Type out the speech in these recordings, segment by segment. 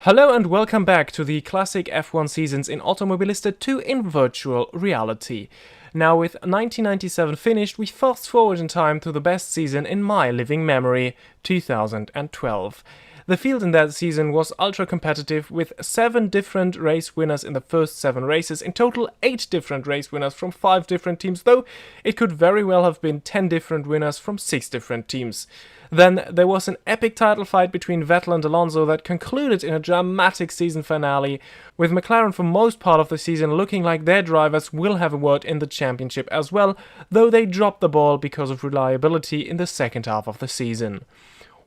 Hello and welcome back to the classic F1 seasons in Automobilista 2 in virtual reality. Now with 1997 finished, we fast forward in time to the best season in my living memory, 2012. The field in that season was ultra competitive with 7 different race winners in the first 7 races, in total 8 different race winners from 5 different teams, though it could very well have been 10 different winners from 6 different teams. Then there was an epic title fight between Vettel and Alonso that concluded in a dramatic season finale, with McLaren for most part of the season looking like their drivers will have a word in the championship as well, though they dropped the ball because of reliability in the second half of the season.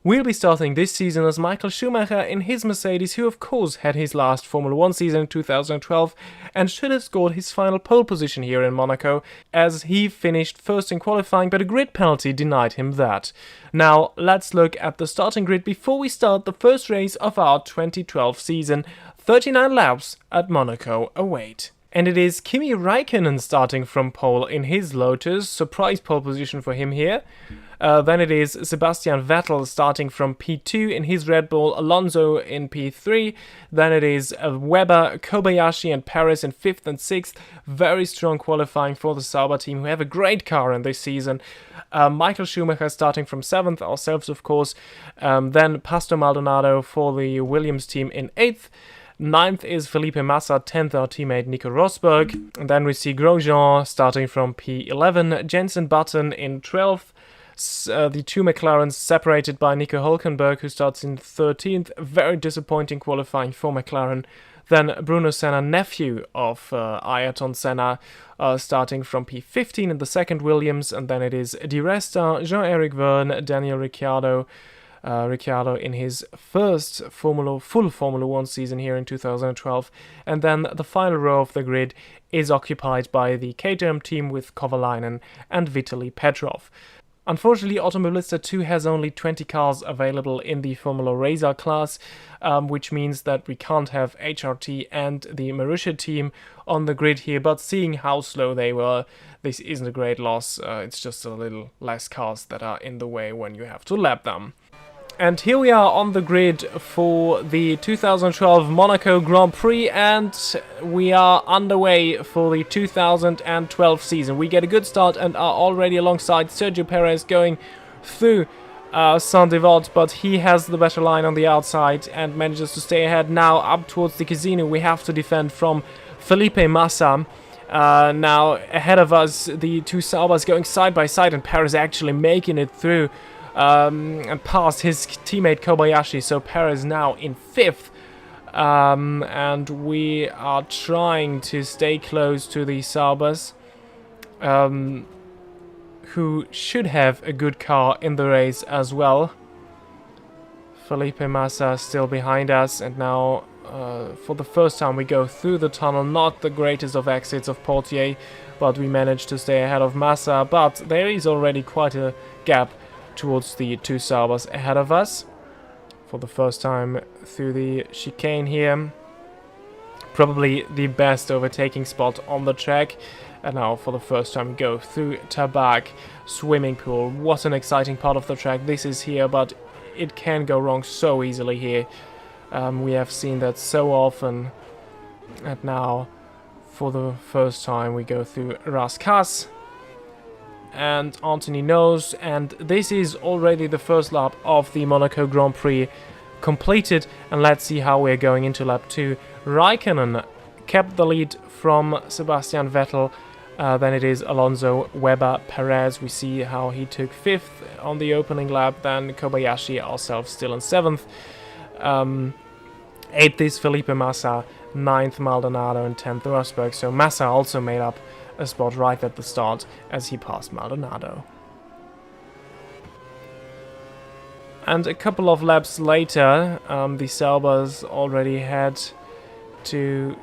We'll be starting this season as Michael Schumacher in his Mercedes, who of course had his last Formula 1 season in 2012 and should have scored his final pole position here in Monaco, as he finished first in qualifying, but a grid penalty denied him that. Now let's look at the starting grid before we start the first race of our 2012 season. 39 laps at Monaco await. And it is Kimi Räikkönen starting from pole in his Lotus, surprise pole position for him here. Then it is Sebastian Vettel starting from P2 in his Red Bull, Alonso in P3. Then it is Webber, Kobayashi and Perez in 5th and 6th. Very strong qualifying for the Sauber team, who have a great car in this season. Michael Schumacher starting from 7th, ourselves of course. Then Pastor Maldonado for the Williams team in 8th. 9th is Felipe Massa, 10th our teammate Nico Rosberg. And then we see Grosjean starting from P11, Jenson Button in 12th. The two McLarens separated by Nico Hülkenberg, who starts in 13th. Very disappointing qualifying for McLaren. Then Bruno Senna, nephew of Ayrton Senna, starting from P15 in the second Williams. And then it is Di Resta, Jean-Eric Vergne, Daniel Ricciardo. Ricciardo in his first full Formula 1 season here in 2012. And then the final row of the grid is occupied by the KTM team with Kovalainen and Vitaly Petrov. Unfortunately, Automobilista 2 has only 20 cars available in the Formula Razor class, which means that we can't have HRT and the Marussia team on the grid here, but seeing how slow they were, this isn't a great loss. It's just a little less cars that are in the way when you have to lap them. And here we are on the grid for the 2012 Monaco Grand Prix, and we are underway for the 2012 season. We get a good start and are already alongside Sergio Perez going through Saint-Devote, but he has the better line on the outside and manages to stay ahead. Now up towards the casino, we have to defend from Felipe Massa. Now ahead of us, the two Saubers going side by side, and Perez actually making it through and past his teammate Kobayashi, so Perez now in 5th, and we are trying to stay close to the Saubers, who should have a good car in the race as well. Felipe Massa still behind us, and now for the first time we go through the tunnel. Not the greatest of exits of Portier, but we managed to stay ahead of Massa, but there is already quite a gap towards the two Saubers ahead of us. For the first time through the chicane here. Probably the best overtaking spot on the track. And now for the first time we go through Tabak swimming pool. What an exciting part of the track this is here, but it can go wrong so easily here. We have seen that so often. And now for the first time we go through Raskas and Anthony knows, and this is already the first lap of the Monaco Grand Prix completed, and let's see how we're going into lap 2. Räikkönen kept the lead from Sebastian Vettel, then it is Alonso, Webber, Perez. We see how he took 5th on the opening lap, then Kobayashi, ourselves still in 7th. 8th is Felipe Massa, 9th Maldonado and 10th Rosberg, so Massa also made up a spot right at the start as he passed Maldonado. And a couple of laps later, the Saubers already had to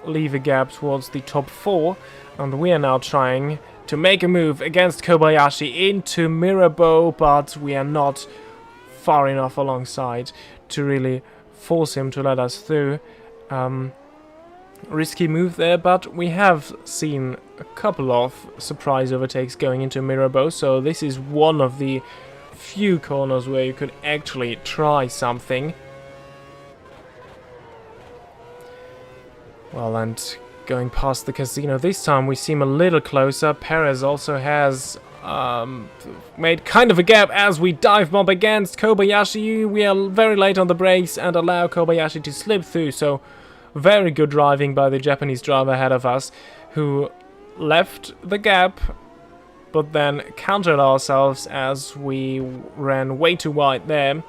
leave a gap towards the top 4, and we are now trying to make a move against Kobayashi into Mirabeau, but we are not far enough alongside to really force him to let us through. Risky move there, but we have seen a couple of surprise overtakes going into Mirabeau, so this is one of the few corners where you could actually try something. Well, and going past the casino this time, we seem a little closer. Perez also has made kind of a gap as we dive bomb against Kobayashi. We are very late on the brakes and allow Kobayashi to slip through, so very good driving by the Japanese driver ahead of us, who left the gap but then countered ourselves as we ran way too wide there.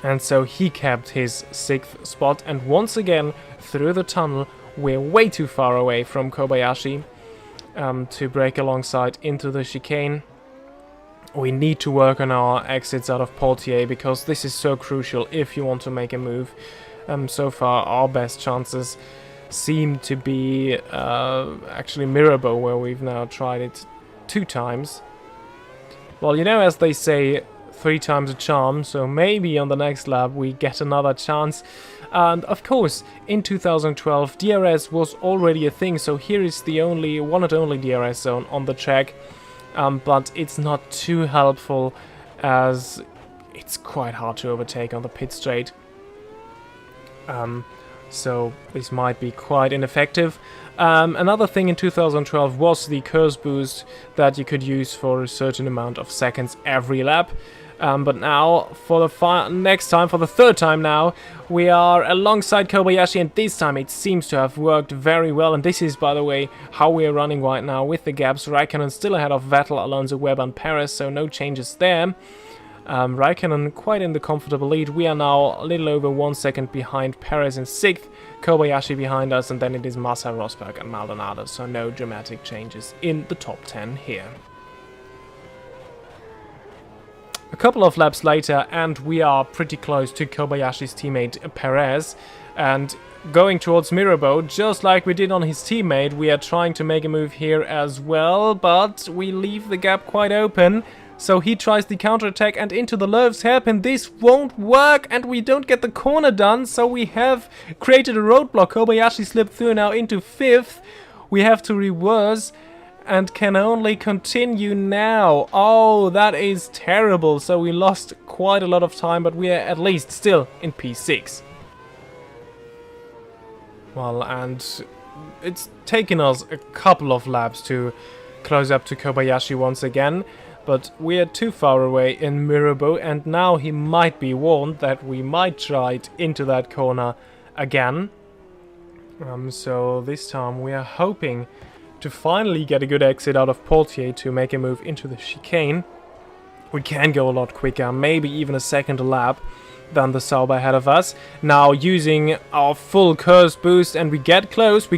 And so he kept his 6th spot, and once again through the tunnel we're way too far away from Kobayashi to brake alongside into the chicane. We need to work on our exits out of Portier because this is so crucial if you want to make a move. So far our best chances seem to be actually Mirabeau, where we've now tried it 2 times. Well, you know, as they say, 3 times a charm, so maybe on the next lap we get another chance. And of course, in 2012 DRS was already a thing, so here is the one and only DRS zone on the track, but it's not too helpful as it's quite hard to overtake on the pit straight. So this might be quite ineffective. Another thing in 2012 was the curse boost that you could use for a certain amount of seconds every lap. But now, for the 3rd time now, we are alongside Kobayashi, and this time it seems to have worked very well. And this is, by the way, how we are running right now with the gaps. Raikkonen still ahead of Vettel, Alonso, Webber and Perez, so no changes there. Raikkonen quite in the comfortable lead. We are now a little over 1 second behind Perez in 6th, Kobayashi behind us, and then it is Massa, Rosberg and Maldonado, so no dramatic changes in the top 10 here. A couple of laps later and we are pretty close to Kobayashi's teammate Perez, and going towards Mirabeau, just like we did on his teammate, we are trying to make a move here as well, but we leave the gap quite open. So he tries the counterattack and into the Lowe's hairpin. This won't work and we don't get the corner done, so we have created a roadblock. Kobayashi slipped through now into 5th. We have to reverse and can only continue now. Oh, that is terrible. So we lost quite a lot of time, but we are at least still in P6. Well, and it's taken us a couple of laps to close up to Kobayashi once again, but we are too far away in Mirabeau, and now he might be warned that we might try it into that corner again. So this time we are hoping to finally get a good exit out of Portier to make a move into the chicane. We can go a lot quicker, maybe even a second lap than the Sauber ahead of us. Now using our full curse boost, and we get close,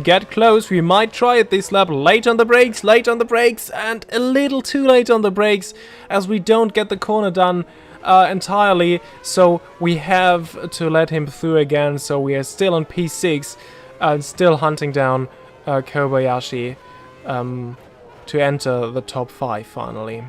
we might try it this lap. Late on the brakes, and a little too late on the brakes as we don't get the corner done entirely, so we have to let him through again. So we are still on P6 and still hunting down Kobayashi to enter the top 5 finally.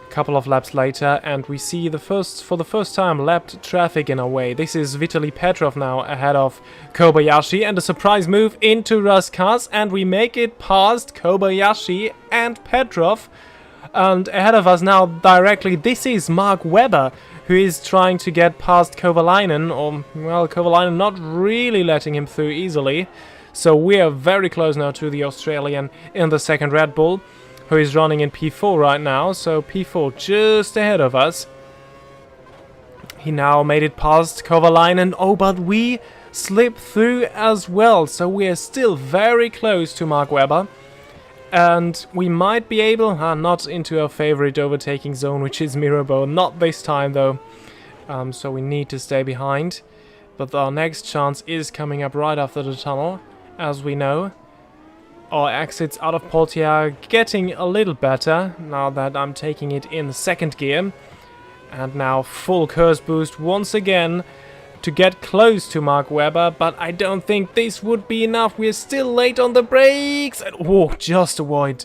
Couple of laps later and we see for the first time lapped traffic in our way. This is Vitaly Petrov now ahead of Kobayashi, and a surprise move into Raskas, and we make it past Kobayashi and Petrov, and ahead of us now directly this is Mark Webber, who is trying to get past Kovalainen, or well, Kovalainen not really letting him through easily. So we are very close now to the Australian in the second Red Bull, who is running in P4 right now, so P4 just ahead of us. He now made it past Kovalainen, oh, but we slipped through as well, so we are still very close to Mark Webber. And we might be able, not into our favorite overtaking zone, which is Mirabeau, not this time though, so we need to stay behind. But our next chance is coming up right after the tunnel, as we know. Our exits out of Portier are getting a little better now that I'm taking it in second gear. And now full curse boost once again to get close to Mark Webber, but I don't think this would be enough. We're still late on the brakes. And, oh, just avoid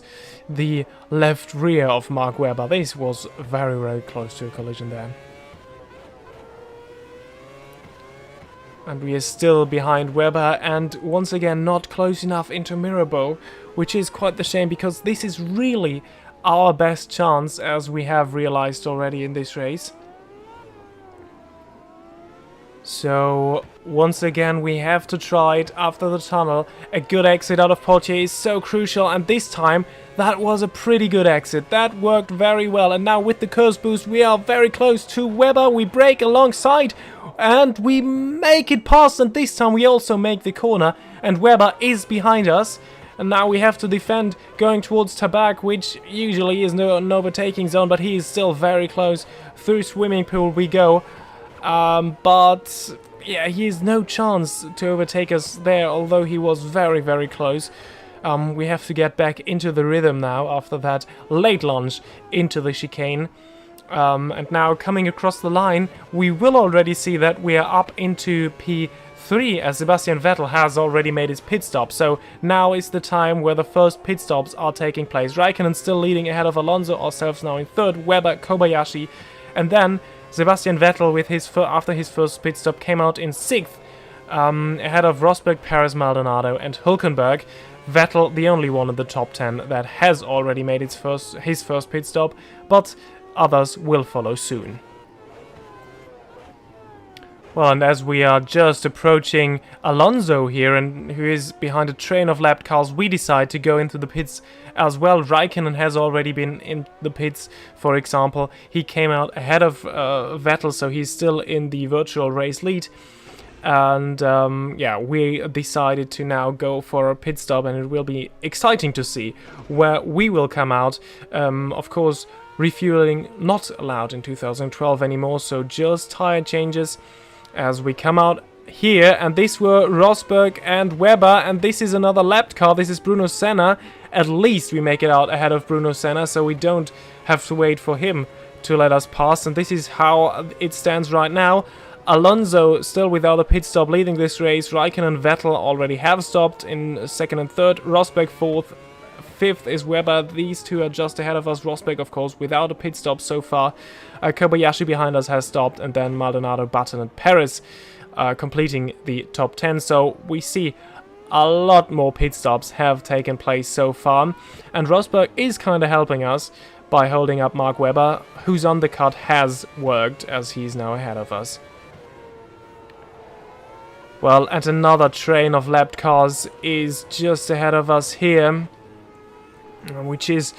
the left rear of Mark Webber. This was very, very close to a collision there. And we are still behind Webber, and once again not close enough into Mirabeau, which is quite the shame because this is really our best chance, as we have realized already in this race. So once again we have to try it after the tunnel. A good exit out of Portier is so crucial, and this time that was a pretty good exit. That worked very well, and now with the curse boost we are very close to Webber. We brake alongside and we make it past, and this time we also make the corner and Webber is behind us. And now we have to defend going towards Tabak, which usually is an overtaking zone, but he is still very close. Through swimming pool we go. But yeah, he has no chance to overtake us there, although he was very, very close. We have to get back into the rhythm now after that late launch into the chicane. And now coming across the line, we will already see that we are up into P3 as Sebastian Vettel has already made his pit stop. So now is the time where the first pit stops are taking place. Raikkonen still leading ahead of Alonso, ourselves now in third, Webber, Kobayashi, and then Sebastian Vettel with after his first pit stop came out in sixth, ahead of Rosberg, Perez, Maldonado and Hülkenberg. Vettel the only one in the top 10 that has already made his first pit stop, but others will follow soon. Well, and as we are just approaching Alonso here, and who is behind a train of lapped cars, we decide to go into the pits as well. Raikkonen has already been in the pits, for example. He came out ahead of Vettel, so he's still in the virtual race lead. And yeah, we decided to now go for a pit stop, and it will be exciting to see where we will come out. Of course, refueling not allowed in 2012 anymore, so just tire changes as we come out here. And these were Rosberg and Webber, and this is another lapped car. This is Bruno Senna. At least we make it out ahead of Bruno Senna, so we don't have to wait for him to let us pass. And this is how it stands right now. Alonso still without a pit stop leading this race. Raikkonen and Vettel already have stopped in second and third. Rosberg fourth. Fifth is Webber. These two are just ahead of us. Rosberg, of course, without a pit stop so far. Kobayashi behind us has stopped, and then Maldonado, Button and Perez completing the top 10. So we see a lot more pit stops have taken place so far. And Rosberg is kind of helping us by holding up Mark Webber, whose undercut has worked as he's now ahead of us. Well, and another train of lapped cars is just ahead of us here, which is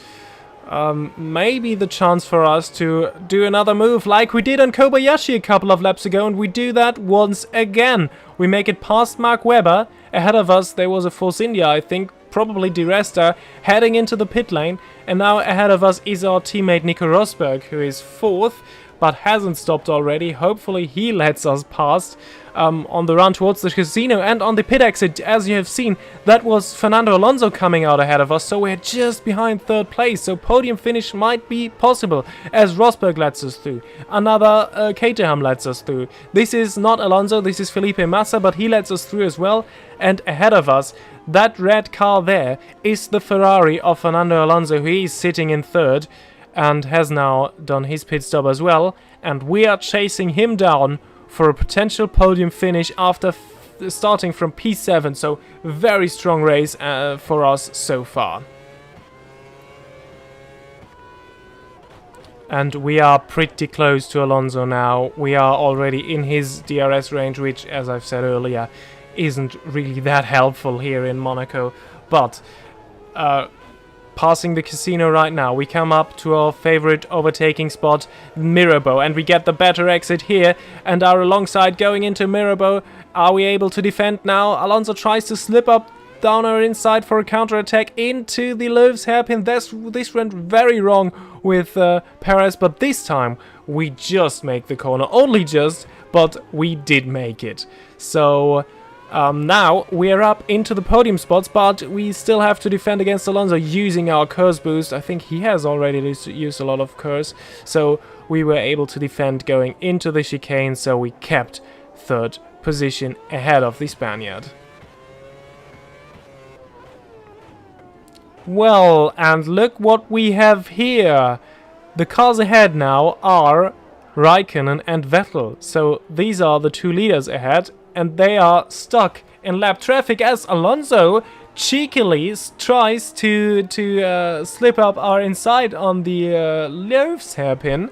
maybe the chance for us to do another move like we did on Kobayashi a couple of laps ago, and we do that once again. We make it past Mark Webber. Ahead of us there was a Force India, I think, probably Di Resta, heading into the pit lane, and now ahead of us is our teammate Nico Rosberg, who is fourth but hasn't stopped already. Hopefully he lets us past on the run towards the casino. And on the pit exit, as you have seen, that was Fernando Alonso coming out ahead of us, so we're just behind third place, so podium finish might be possible as Rosberg lets us through. Another Caterham lets us through. This is not Alonso, this is Felipe Massa, but he lets us through as well. And ahead of us, that red car there is the Ferrari of Fernando Alonso, who is sitting in third and has now done his pit stop as well, and we are chasing him down for a potential podium finish after starting from P7, so very strong race for us so far. And we are pretty close to Alonso now. We are already in his DRS range, which, as I've said earlier, isn't really that helpful here in Monaco, but passing the casino right now, we come up to our favorite overtaking spot, Mirabeau, and we get the better exit here and are alongside going into Mirabeau. Are we able to defend now? Alonso tries to slip up down our inside for a counter-attack into the Loews hairpin. This went very wrong with Perez, but this time we just make the corner. Only just, but we did make it. So now we are up into the podium spots, but we still have to defend against Alonso using our curse boost. I think he has already used a lot of curse, so we were able to defend going into the chicane, so we kept third position ahead of the Spaniard. Well, and look what we have here. The cars ahead now are Raikkonen and Vettel, so these are the two leaders ahead, and they are stuck in lap traffic as Alonso cheekily tries to slip up our inside on the Loews hairpin.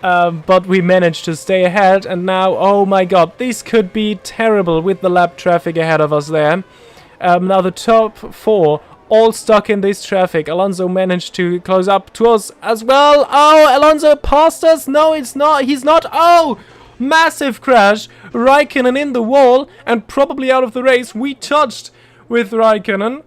but we managed to stay ahead, and now, oh my god, this could be terrible with the lap traffic ahead of us there. Now the top 4 all stuck in this traffic. Alonso managed to close up to us as well. Oh, Alonso passed us. No, it's not. He's not. Oh, massive crash. Raikkonen in the wall and probably out of the race. We touched with Raikkonen.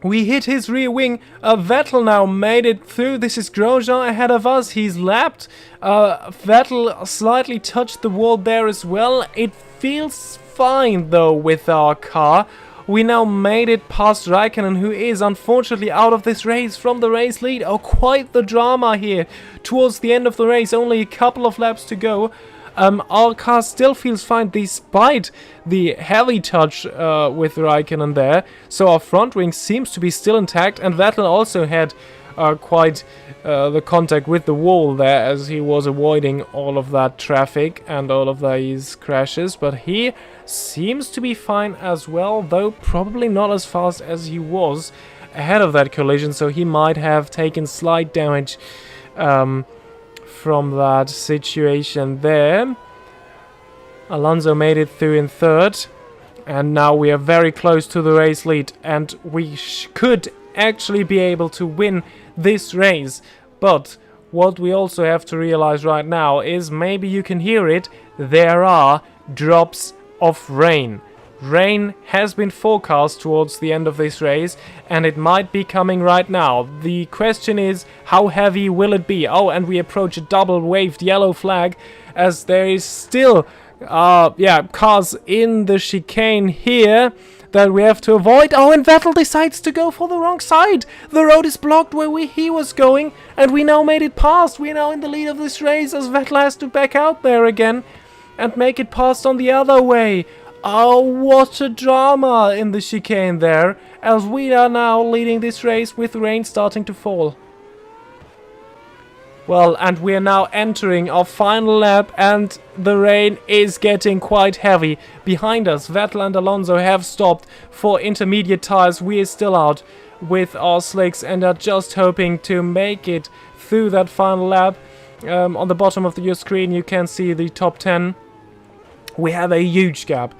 We hit his rear wing. Vettel now made it through. This is Grosjean ahead of us. He's lapped. Vettel slightly touched the wall there as well. It feels fine though with our car. We now made it past Raikkonen, who is unfortunately out of this race from the race lead. Oh, quite the drama here towards the end of the race. Only a couple of laps to go. Our car still feels fine despite the heavy touch with Raikkonen there. So our front wing seems to be still intact, and Vettel also had quite the contact with the wall there as he was avoiding all of that traffic and all of these crashes. But he seems to be fine as well, though probably not as fast as he was ahead of that collision, so he might have taken slight damage from that situation there. Alonso made it through in third, and now we are very close to the race lead, and we could actually be able to win this race. But what we also have to realize right now is, maybe you can hear it, there are drops of rain. Rain has been forecast towards the end of this race, and it might be coming right now. The question is, how heavy will it be? Oh, and we approach a double waved yellow flag as there is still cars in the chicane here that we have to avoid. Oh, and Vettel decides to go for the wrong side. The road is blocked where he was going, and we now made it past. We are now in the lead of this race as Vettel has to back out there again and make it past on the other way. Oh, what a drama in the chicane there, as we are now leading this race with rain starting to fall. Well, and we are now entering our final lap, and the rain is getting quite heavy. Behind us, Vettel and Alonso have stopped for intermediate tires. We are still out with our slicks and are just hoping to make it through that final lap. On the bottom of your screen you can see the top 10. We have a huge gap,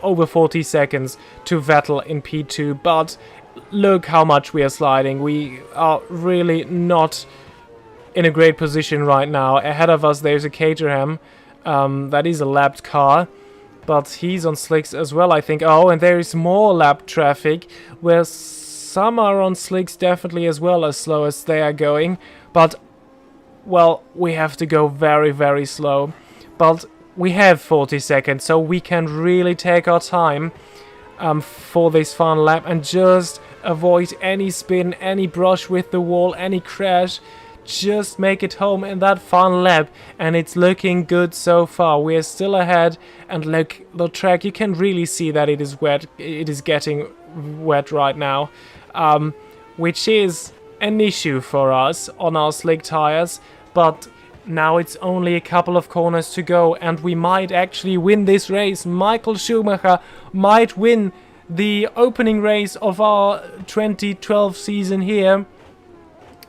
over 40 seconds, to Vettel in P2, but look how much we are sliding. We are really not in a great position right now. Ahead of us there's a Caterham, that is a lapped car, but he's on slicks as well, I think. Oh, and there is more lap traffic, where some are on slicks definitely as well, as slow as they are going, but well, we have to go very, very slow. But we have 40 seconds, so we can really take our time for this final lap and just avoid any spin, any brush with the wall, any crash. Just make it home in that final lap, and it's looking good so far. We are still ahead, and look, the track, you can really see that it is wet. It is getting wet right now, which is an issue for us on our slick tires, but now it's only a couple of corners to go, and we might actually win this race. Michael Schumacher might win the opening race of our 2012 season here,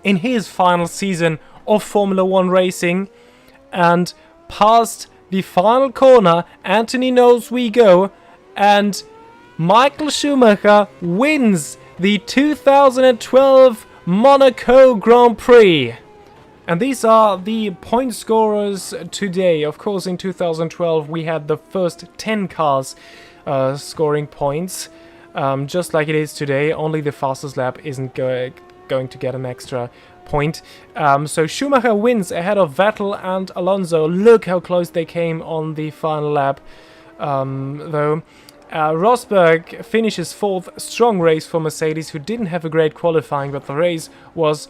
in his final season of Formula 1 racing. And past the final corner, Anthony knows we go, and Michael Schumacher wins the 2012 Monaco Grand Prix. And these are the point scorers today. Of course, in 2012 we had the first 10 cars scoring points, just like it is today. Only the fastest lap isn't going to get an extra point. So Schumacher wins ahead of Vettel and Alonso. Look how close they came on the final lap, though. Rosberg finishes fourth. Strong race for Mercedes, who didn't have a great qualifying, but the race was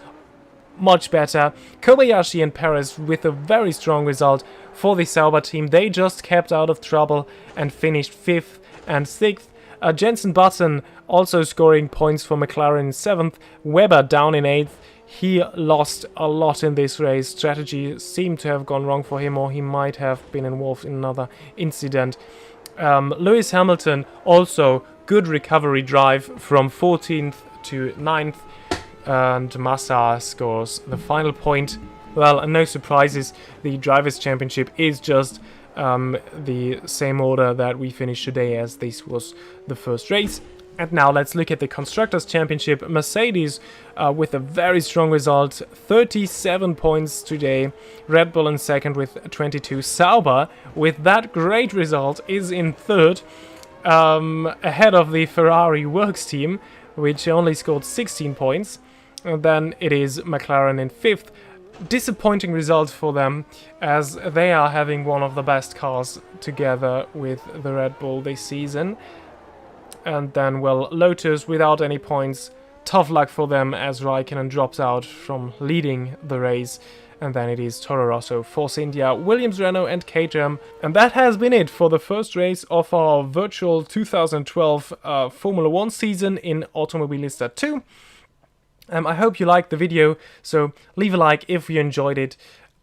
much better. Kobayashi and Perez with a very strong result for the Sauber team. They just kept out of trouble and finished 5th and 6th. Jenson Button also scoring points for McLaren in 7th. Webber down in 8th. He lost a lot in this race. Strategy seemed to have gone wrong for him, or he might have been involved in another incident. Lewis Hamilton also good recovery drive from 14th to 9th. And Massa scores the final point Well, no surprises, the Drivers' Championship is just the same order that we finished today, as this was the first race. And now let's look at the Constructors' Championship. Mercedes with a very strong result, 37 points today. Red Bull in second with 22. Sauber, with that great result, is in third, ahead of the Ferrari Works team, which only scored 16 points. And then it is McLaren in fifth. Disappointing result for them, as they are having one of the best cars together with the Red Bull this season. And then, well, Lotus without any points. Tough luck for them, as Raikkonen drops out from leading the race. And then it is Toro Rosso, Force India, Williams, Renault and Caterham. And that has been it for the first race of our virtual 2012 Formula 1 season in Automobilista 2. I hope you liked the video, so leave a like if you enjoyed it,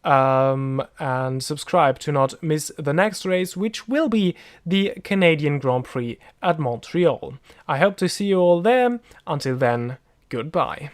and subscribe to not miss the next race, which will be the Canadian Grand Prix at Montreal. I hope to see you all there. Until then, goodbye.